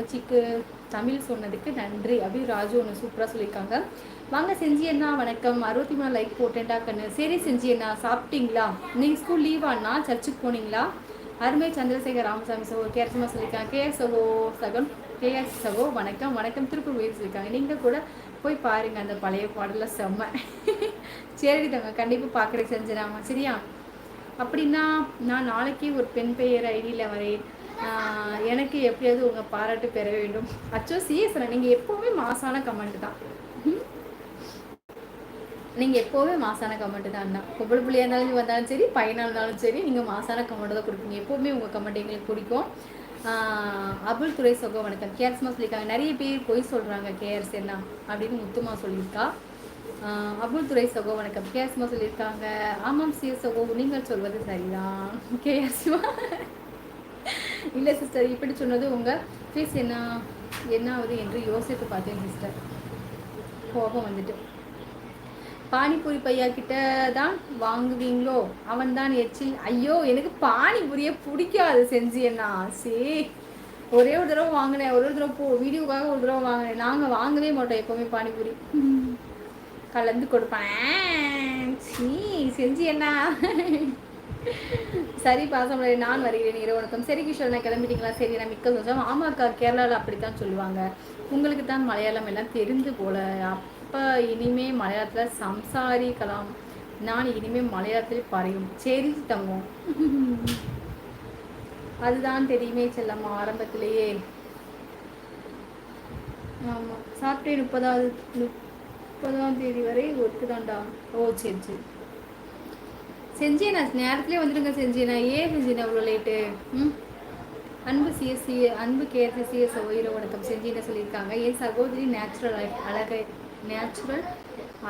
தங்கச்சிக்கு தமிழ் சொன்னதுக்கு நன்றி அப்படி ராஜு ஒன்று சூப்பராக சொல்லியிருக்காங்க. வாங்க செஞ்சி அண்ணா வணக்கம். 63 லைக் போட்டேன்டா கண்ணு. சரி செஞ்சி அண்ணா சாப்பிட்டீங்களா? நீங்கள் ஸ்கூல் லீவாண்ணா சர்ச்சுக்கு போனீங்களா? அருமை சந்திரசேகர் ராமசாமி சகோ கேரசமா சொல்லியிருக்காங்க. கேஎஸ் சகோ வணக்கம் வணக்கம். திருப்பூர் உயிர் சொல்லியிருக்காங்க. நீங்கள் கூட போய் பாருங்க அந்த பழைய பாடலில் செம்ம. சரி தங்க கண்டிப்பாக பார்க்குறேன் செஞ்சிடாம சரியா? அப்படின்னா நான் நாளைக்கு ஒரு பெண் பெயர் ஐடியில் வரேன். எனக்கு எப்படியாவது உங்கள் பாராட்டு பெற வேண்டும். அச்சோ சிஎஸ்ண்ணா நீங்கள் எப்போவுமே மாசான கமெண்ட் தான். நீங்கள் எப்போவுமே மாசான கமெண்ட் தான் அண்ணா. பொம்பளை பிள்ளையாக இருந்தாலும் வந்தாலும் சரி, பையனாக இருந்தாலும் சரி, நீங்கள் மாசான கமெண்ட் தான் கொடுப்பீங்க. எப்போவுமே உங்கள் கமெண்ட் எங்களுக்கு பிடிக்கும். அபுல் துறை சொகம் வணக்கம். கேர்ஸ்மா சொல்லியிருக்காங்க. நிறைய பேர் பொய் சொல்கிறாங்க கேர்ஸ் என்ன அப்படின்னு முத்துமா சொல்லியிருக்கா. அபுல் துறை சகோ வணக்கம். கேஎஸ்மா சொல்லியிருக்காங்க. ஆமாம் சிஎஸ் சகோ நீங்கள் சொல்வது சரிதான். கேஎஸ்மா இல்லை சிஸ்டர் இப்படி சொன்னது உங்கள் ஃபீஸ் என்னாவது என்று யோசித்து பார்த்தேன் சிஸ்டர். கோபம் வந்துட்டு. பானிபூரி பையா கிட்ட தான் வாங்குவீங்களோ? அவன் தான் எச்சில். ஐயோ எனக்கு பானிபூரியை பிடிக்காது செஞ்சு என்ன. சரி ஒரே ஒரு தடவை வாங்கினேன். ஒரு தடவை வீடியோக்காக ஒரு தடவை வாங்கினேன். நாங்கள் வாங்கவே மாட்டோம் எப்போவுமே பானிபூரி. கலந்து கொடுப்பேன். செஞ்சு என்ன. சரி பாசம் நான் வருகிறேன் இரவணக்கம். சரி கிஷோர் நான் கிளம்பிட்டீங்களா? சரி நான் மிக்க சந்தோஷம். ஆமாக்கா கேரளாவில் அப்படித்தான் சொல்லுவாங்க. உங்களுக்கு தான் மலையாளம் எல்லாம் தெரிந்து போல. அப்போ இனிமே மலையாளத்தில் சம்சாரிக்கலாம். நான் இனிமே மலையாளத்தில் பறையும். சரி தங்கும் அதுதான் தெரியுமே செல்லம்மா ஆரம்பத்திலேயே. ஆமாம் சாப்பிட்டே 30ஆம் தேதி வரை ஒர்க்கு தான்டா. ஓ சரி சரி செஞ்சேண்ணா நேரத்துலேயே வந்துடுங்க செஞ்சேண்ணா. ஏன் செஞ்சேண்ணா அவ்வளோ லேட்டு? அன்பு சிஎஸ்சி அன்பு கேஎஸ்சி சிஎஸ் உயிர வணக்கம். செஞ்சின்னு சொல்லியிருக்காங்க. என் சகோதரி நேச்சுரல்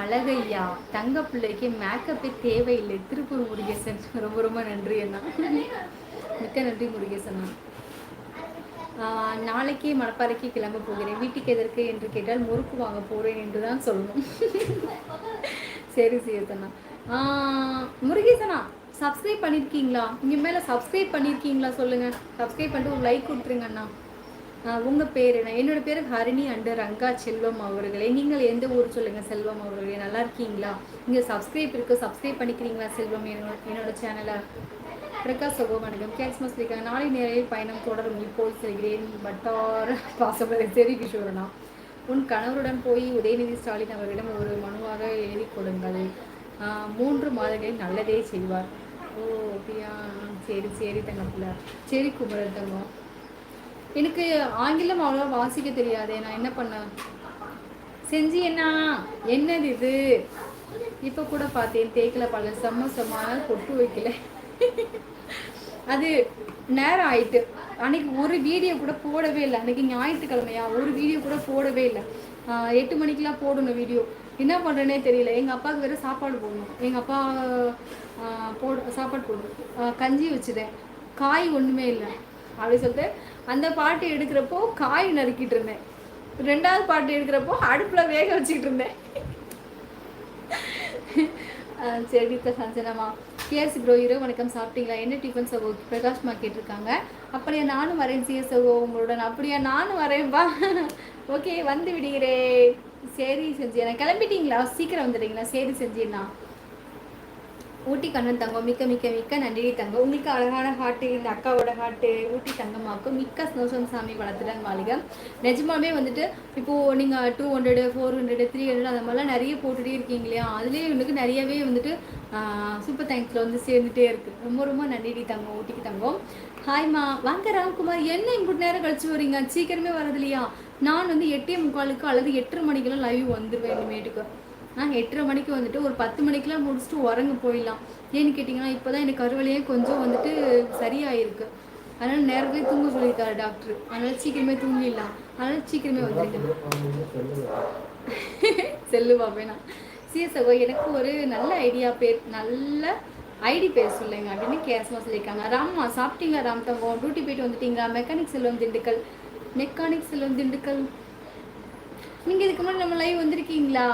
அழகையா தங்க பிள்ளைக்கு மேக்கப்பே தேவையில்லை. திருப்பூர் முருகேசன் ரொம்ப ரொம்ப நன்றி அண்ணா. மிக்க நன்றி முருகேசன். நாளைக்கு மணப்பாறைக்கு கிளம்ப போகிறேன். வீட்டுக்கு எதற்கு என்று கேட்டால் முறுக்கு வாங்க போகிறேன் என்று தான் சொல்லணும். சரி சிஎஸ்ண்ணா. முருகேசனா சப்ஸ்கிரைப் பண்ணியிருக்கீங்களா? இங்கே மேலே சப்ஸ்கிரைப் பண்ணியிருக்கீங்களா சொல்லுங்கள். சப்ஸ்கிரைப் பண்ணிட்டு ஒரு லைக் கொடுத்துருங்க அண்ணா. உங்கள் பேர் என்ன? என்னோடய பேர் ஹரிணி அண்டு ரங்கா செல்வம் அவர்களே. நீங்கள் எந்த ஊர் சொல்லுங்கள் செல்வம் அவர்களே. நல்லா இருக்கீங்களா? இங்கே சப்ஸ்கிரைப் இருக்குது. சப்ஸ்கிரைப் பண்ணிக்கிறீங்களா செல்வம் என்னோட சேனலை? பிரகாஷ் சகோ வணக்கம். கேஸ்மஸ் இருக்காங்க. நாளை நேரில் பயணம் தொடரும். இப்போது செல்கிறேன் பட்டார் பாசமலை. சரி கிஷோரனா உன் கணவருடன் போய் உதயநிதி ஸ்டாலின் அவர்களிடம் ஒரு மனுவாக எழுதி கொடுங்கள். 3 மாதங்களில் நல்லதே செய்வார். ஓ அப்படியா? சரி சரி தங்கப்பில்ல. சரி குமரன் தங்கம். எனக்கு ஆங்கிலம் அவ்வளோ வாசிக்க தெரியாதே. நான் என்ன பண்ணேன் செஞ்சு என்னது இது? இப்போ கூட பார்த்தேன் தேக்கல பல செம்ம பொட்டு வைக்கல. அது நேரம் ஆயிட்டு. அன்னைக்கு ஒரு வீடியோ கூட போடவே இல்லை. அன்னைக்கு ஞாயிற்றுக்கிழமையா ஒரு வீடியோ கூட போடவே இல்லை. 8 மணிக்கெலாம் போடணும் வீடியோ. என்ன பண்ணுறேனே தெரியல. எங்கள் அப்பாவுக்கு வேறு சாப்பாடு போடணும். எங்கள் அப்பா சாப்பாடு போடணும். கஞ்சி வச்சுட்டேன். காய் ஒன்றுமே இல்லை அப்படி சொல்லிட்டு அந்த பாட்டு எடுக்கிறப்போ காய் நறுக்கிட்டு இருந்தேன். 2வது பாட்டு எடுக்கிறப்போ அடுப்பில் வேக வச்சுக்கிட்டு இருந்தேன். சரி சஞ்சனமா. கேஎஸ் ப்ரோ இரவு வணக்கம். சாப்பிட்டீங்களா? என்ன டிஃபன் சகோ? பிரகாஷ்மா கேட்டிருக்காங்க. அப்படியா நானும் வரேன் சிஎஸ் சகோ உங்களுடன். அப்படியா நானும் வரேன்பா. ஓகே வந்து விடுகிறேன். சரி செஞ்சேண்ணா கிளம்பிட்டீங்களா? சீக்கிரம் வந்துடுறீங்களா? சரி செஞ்சேண்ணா. ஊட்டி கண்ணன் தங்கம் மிக்க மிக்க மிக்க நன்றி தங்கம். உங்களுக்கு அழகான ஹாட்டு இந்த அக்காவோட ஹாட்டு ஊட்டி தங்கமாக்கும் மிக்க சந்தோஷம் சாமி. வளர்த்துடன் வாலிக. நிஜமாவே வந்துட்டு இப்போது நீங்கள் 200 400 300 அந்த மாதிரிலாம் நிறைய போட்டுகிட்டே இருக்கீங்க இல்லையா? அதுலேயே எனக்கு நிறையவே வந்துட்டு சூப்பர் தேங்க்ஸில் வந்து சேர்ந்துட்டே இருக்குது. ரொம்ப ரொம்ப நன்றி தங்கம் ஊட்டிக்கு தங்கம். ஹாய்மா வாங்க ராம்குமார். என்ன இம்புட்டு நேரம் கழிச்சு வரீங்க? சீக்கிரமே வரது இல்லையா? நான் வந்து 8:45 அல்லது 8:30 மணிக்கெல்லாம் லைவ் வந்துடுவேன் இனிமேட்டுக்கு. 8:30 மணிக்கு வந்துட்டு ஒரு 10 மணிக்கெலாம் முடிச்சுட்டு உறங்க போயிடலாம். ஏன்னு கேட்டிங்கன்னா இப்போ தான் எனக்கு கருவலையே கொஞ்சம் வந்துட்டு சரியாயிருக்கு. அதனால் நேரத்துலேயே தூங்க சொல்லியிருக்காரு டாக்டர். அதனால் சீக்கிரமே தூங்கிடலாம். அதனால் சீக்கிரமே வந்துருக்கேன். செல்லுவா வேணாம். சிஎஸ்ஓ எனக்கு ஒரு நல்ல நல்ல ஐடி பேர் சொல்லுங்க அப்படின்னு கேஸ்மா சொல்லியிருக்காங்க. ராம்மா சாப்பிட்டீங்க? ராம் தங்கம் டியூட்டி போயிட்டு வந்துட்டீங்களா? மெக்கானிக் செல்வம் திண்டுக்கல். நீங்கள் இதுக்கு முன்னாடி நம்ம லைவ் வந்திருக்கீங்களா?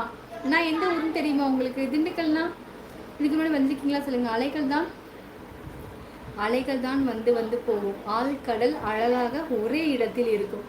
நான் எந்த ஊருன்னு தெரியுமா உங்களுக்கு? திண்டுக்கல்னா இதுக்கு முன்னாடி வந்திருக்கீங்களா சொல்லுங்கள். அலைகள் தான் வந்து போகும். ஆழ்கடல் அழகாக ஒரே இடத்தில் இருக்கும்.